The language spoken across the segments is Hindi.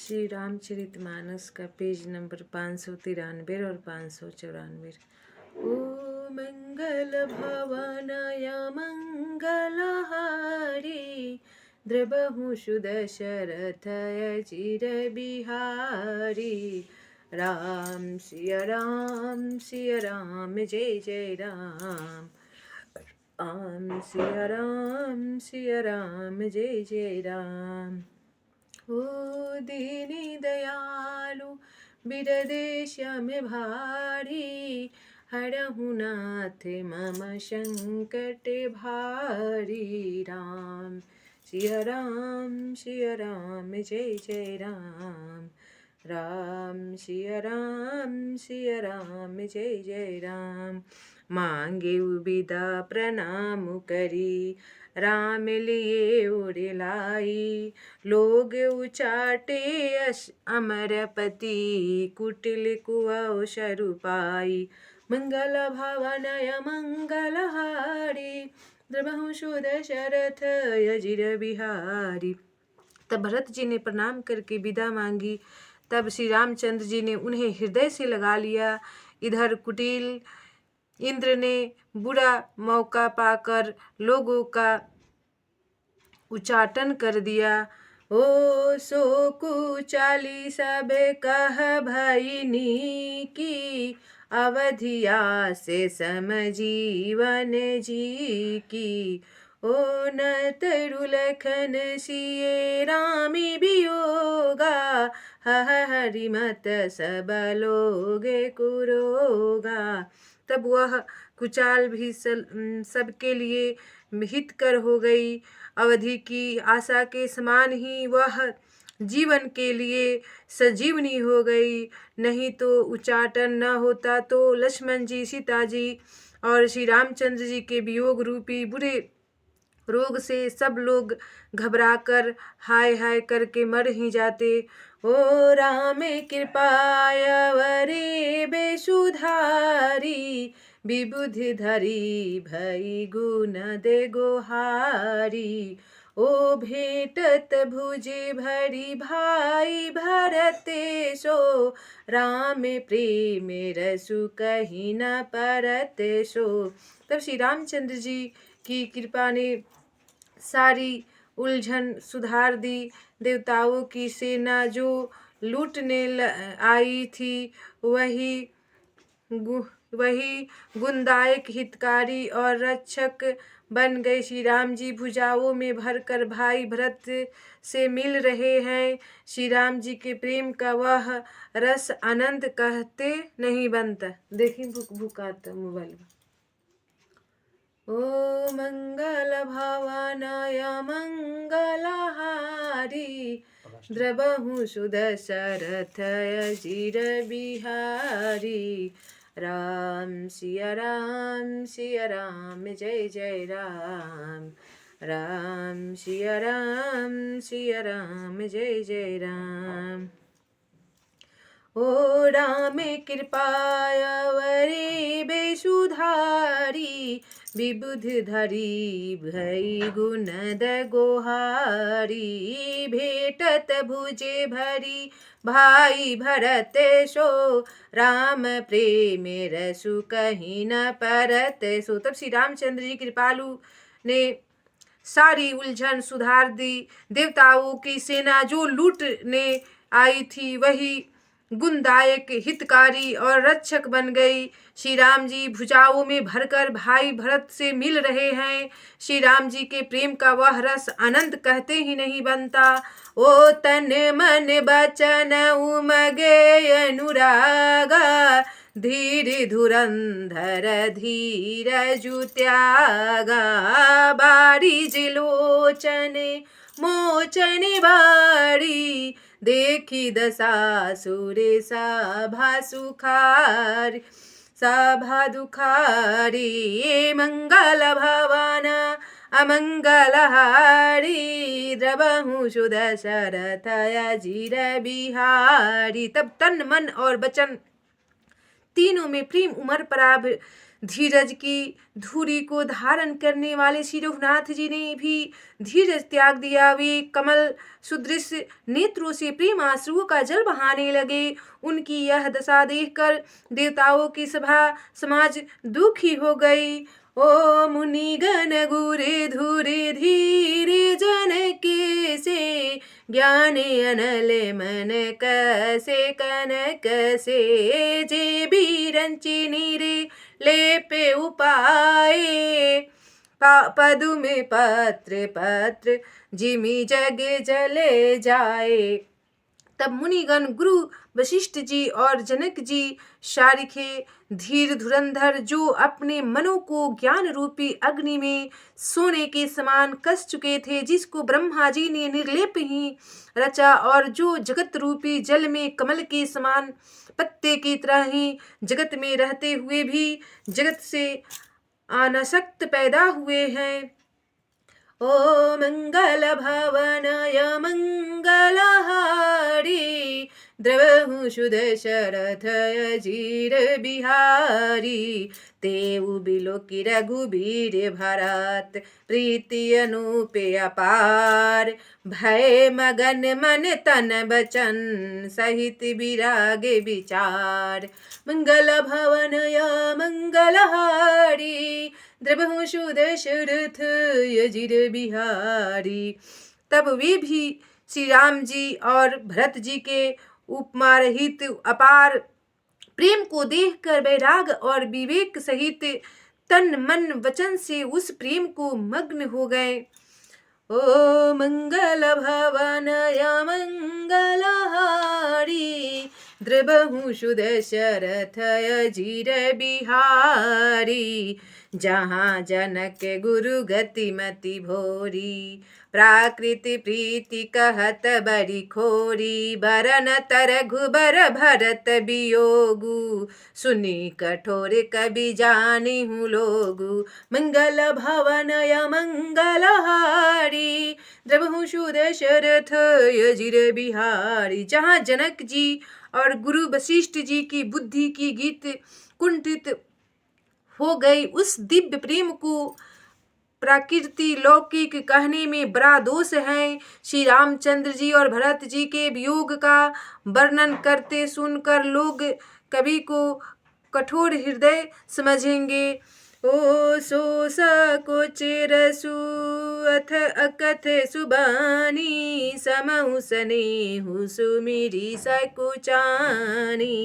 श्री रामचरितमानस का पेज नंबर 593 और 594। ओ मंगल भवनय मंगलहारी, द्रबहु सुदशरथय चिर बिहारी। राम सिया राम जय जय राम। राम सिया राम जय जय राम। ओ दीनी दयालु बिरदेश में भारी, हरहु नाथ मम संकट भारी। राम सिया राम जय जय राम। राम सिया राम जय जय राम। मांगे विदा प्रणाम करी, राम लिए उरे लाई। लोग उचाटे अमरपति, कुटिल कुअवसर पाई। मंगल भवनय मंगलहारी, द्रबहु सुदशरथ अजिर बिहारी। तब भरत जी ने प्रणाम करके विदा मांगी। तब श्री रामचंद्र जी ने उन्हें हृदय से लगा लिया। इधर कुटिल इंद्र ने बुरा मौका पाकर लोगों का उच्चाटन कर दिया। ओ सो कुचाली सब कह भइनी की, अवधिया से समजीवन जी की। ओ न तरु लखन सिए रामी बियोगा, हरि मत सब लोग कुरोगा। तब वह कुचाल भी सबके लिए हितकर हो गई। अवधि की आशा के समान ही वह जीवन के लिए सजीवनी हो गई। नहीं तो उच्चाटन न होता तो लक्ष्मण जी, सीता जी और श्री रामचंद्र जी के वियोग रूपी बुरे रोग से सब लोग घबराकर हाय हाय करके मर ही जाते। ओ राम कृपायवरे बेसुधारी, विबुधि धरी भई गुण दे गोहारी। ओ भेटत भुजे भरी भाई भरते सो, राम प्रेम रसु कहीं न परते सो। तब श्री रामचंद्र जी की कृपा ने सारी उलझन सुधार दी। देवताओं की सेना जो लूटने आई थी वही गुणदायक हितकारी और रक्षक बन गए। श्री राम जी भुजाओं में भरकर भाई भरत से मिल रहे हैं। श्री राम जी के प्रेम का वह रस आनंद कहते नहीं बनता। देखिए भूखाता मोबाइल में। ओ मंगल भवनय मंगलहारी, द्रबहु सुदशरथ अजिर बिहारी। राम सिया राम जय जय राम। राम सिया राम जय जय राम। ओ राम कृपायवरे बेसुधारी, विबुधि धरी भई गुण द गोहारी। भेटत भुजे भरी भाई भरत सो, राम प्रेम रसु कहीं न परत सो। तब श्री रामचंद्र जी कृपालु ने सारी उलझन सुधार दी। देवताओं की सेना जो लूटने आई थी वही गुणदायक हितकारी और रक्षक बन गई। श्री राम जी भुजाओं में भरकर भाई भरत से मिल रहे हैं। श्री राम जी के प्रेम का वह रस आनंद कहते ही नहीं बनता। ओ तन मन बचन उमगे अनुरागा, धीर धुरंधर धीरजु त्यागा। बारिज लोचने मोचने बारी, देखी दशा सुरे सभा सुखारी सभा दुखारी। मंगल भवन अमंगलहारी, द्रबहु सुदशरथ अजिर बिहारी। तब तन मन और वचन तीनों में प्रेम उमड़ पड़ा। धीरज की धूरी को धारण करने वाले श्री रघुनाथ जी ने भी धीरज त्याग दिया। वे कमल सुदृश नेत्रों से प्रेम आंसुओं का जल बहाने लगे। उनकी यह दशा देखकर देवताओं की सभा समाज दुखी हो गई। ओ मुनिगण गुरे धुरे धीरे जन के से ज्ञान अनल मन कसे कनक से जे बीरंची नीरे लेपे उपाय पदु में पत्र पत्र जिमि जग जले जाए। तब मुनिगण गुरु वशिष्ठ जी और जनक जी शारिखे धीर धुरंधर जो अपने मनों को ज्ञान रूपी अग्नि में सोने के समान कस चुके थे, जिसको ब्रह्मा जी ने निर्लेप ही रचा और जो जगत रूपी जल में कमल के समान पत्ते की तरह ही जगत में रहते हुए भी जगत से अनासक्त पैदा हुए हैं। ओ मंगल भवनय मंगलहारी द्रवहु शुद्ध शरथय जीर बिहारी तेउ बिलोकी रघुबीर भरत प्रीति अनुपे अपार भय मगन मन तन बचन सहित विरागे विचार। मंगल भवनय मंगलहारी द्रवहु शुद्ध शरथ यजिर बिहारी। तब वे भी श्री राम जी और भरत जी के उपमा रहित अपार प्रेम को देखकर वैराग और विवेक सहित तन मन वचन से उस प्रेम को मग्न हो गए। ओ मंगल भवनय मंगलहारी द्रवहु शुद्ध शरथय जीर बिहारी जहाँ जनक गुरु गति मति भोरी प्राकृति प्रीति कहत बड़ी खोरी बरन तरघुबर भरत वियोगु सुनी कठोर कवि जानी हूँ लोगु। मंगल भवनय मंगलहारी द्रवहु शुद्ध शरथ यजिर बिहारी जहाँ जनक जी और गुरु वशिष्ठ जी की बुद्धि की गीत कुंठित हो गई, उस दिव्य प्रेम को प्रकृति लौकिक कहने में बड़ा दोष है। श्री रामचंद्र जी और भरत जी के वियोग का वर्णन करते सुनकर लोग कवि को कठोर हृदय समझेंगे। ओ सो सकोच रसु अथ अकथ सुबानी समहु स्नेहु सुमिरी सकुचानी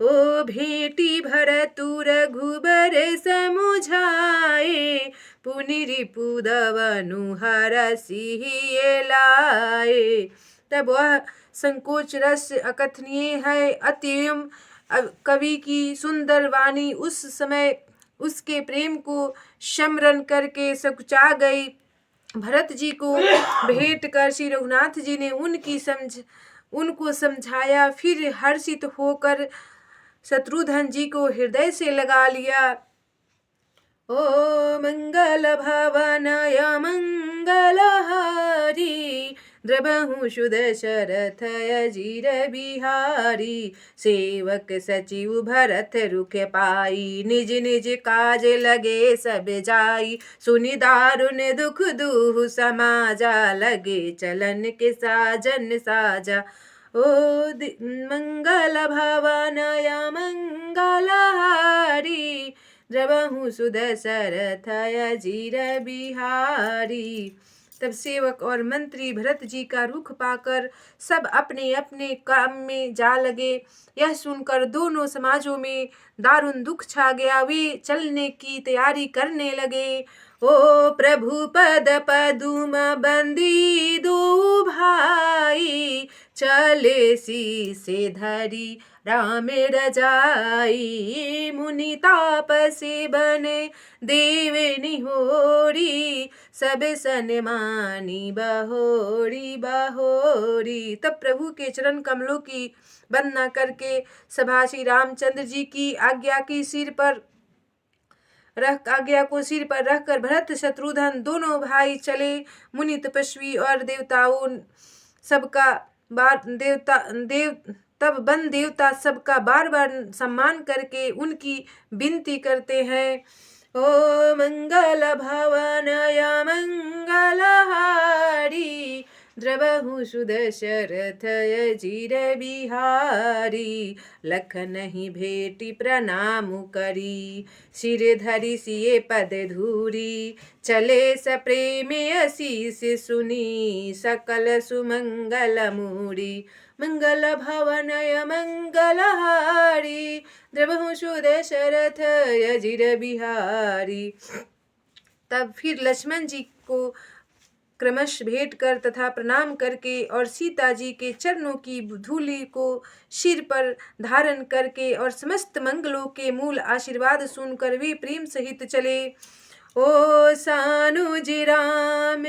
ओ भेटी भरतु रघुबर समुझाए पुनि रिपुदवनु हरसिहि लाए। तब वह संकोच रस अकथनीय है। अत्यम कवि की सुंदर वाणी उस समय उसके प्रेम को स्मरण करके सकुचा गई। भरत जी को भेंट कर श्री रघुनाथ जी ने उनको समझाया, फिर हर्षित होकर शत्रुघ्न जी को हृदय से लगा लिया। ओ मंगल भवनय मंगलहारी द्रवहु शुद्ध शरथय जीर बिहारी सेवक सचिव भरत रुख पाई निज निज काज लगे सब जाई सुनि दारुण दुख दुहु समाजा लगे चलन के साजन साजा। ओ मंगल भवनय मंगलहारी द्रवहु शुद्ध शरथय जीर बिहारी। तब सेवक और मंत्री भरत जी का रुख पाकर सब अपने अपने काम में जा लगे। यह सुनकर दोनों समाजों में दारुण दुख छा गया। वे चलने की तैयारी करने लगे। ओ प्रभु पद पदुम बंदी दो भाई चले सी से धरी राम रजाई मुनि तापसी बने देव निहोरी सब सनमानी बहोरी बहोरी। तब प्रभु के चरण कमलों की वंदना करके सभा श्री रामचंद्र जी की आज्ञा को सिर पर रखकर भरत शत्रुघ्न दोनों भाई चले। मुनि तपस्वी और देवताओं सबका तब वन देवता सबका बार बार सम्मान करके उनकी विनती करते हैं। ओ मंगल भवनय मंगलहारी, द्रवहु सुदशरथ अजीर बिहारी, लखन ही भेटी प्रणाम करी, सिर धरि सिए पद धूरी, चले सप्रेमे असीस सुनी, सकल सुमंगल मूरी, मंगल भवनय मंगलहारी, द्रवहु सुदशरथ अजीर बिहारी। तब फिर लक्ष्मण जी को क्रमश भेंट कर तथा प्रणाम करके और सीता जी के चरणों की धूलि को सिर पर धारण करके और समस्त मंगलों के मूल आशीर्वाद सुनकर वे प्रेम सहित चले। ओ सानुज राम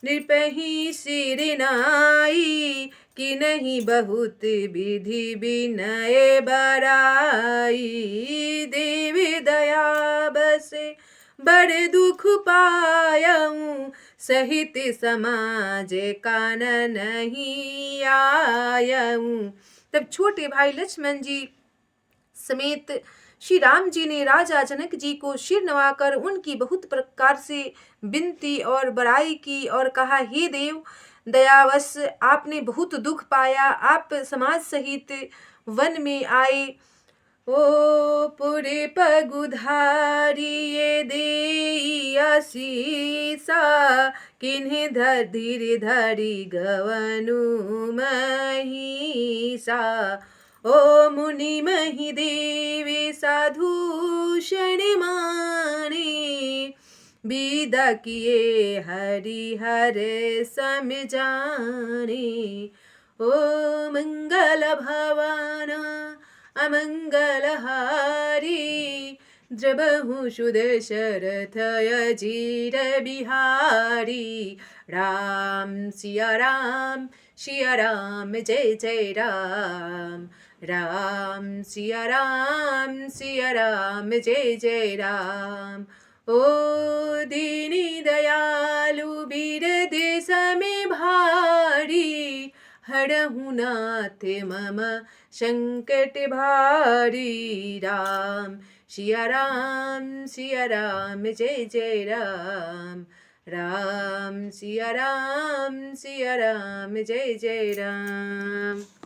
नृपहि सिर नाई, कि नहीं बहुत विधि विनय बराई, देवी दया बसे बड़ दुख पायऊँ, सहित समाज कानन नहीं आयऊँ। तब छोटे भाई लक्ष्मण जी समेत श्री राम जी ने राजा जनक जी को सिर नवाकर उनकी बहुत प्रकार से विनती और बड़ाई की और कहा, हे देव दयावश आपने बहुत दुख पाया, आप समाज सहित वन में आए। ओ पुरे पगुधारिये देई आशीसा, किन्हें धीर धरि गवनु महिषा, ओ मुनि मही देवे साधु शनि माने, विदा किए हरिहर समझाने। ओ मंगल भवन अमंगलहारी, द्रवहु सुदशरथ अजीर बिहारी, राम सिया राम जय जय राम, राम सिया राम जय जय राम। ओ दीनी दयालु वीर देश में भारी, हरहु नाथ मम संकट भारी, राम सिया राम जय जय राम, राम सिया राम जय जय राम।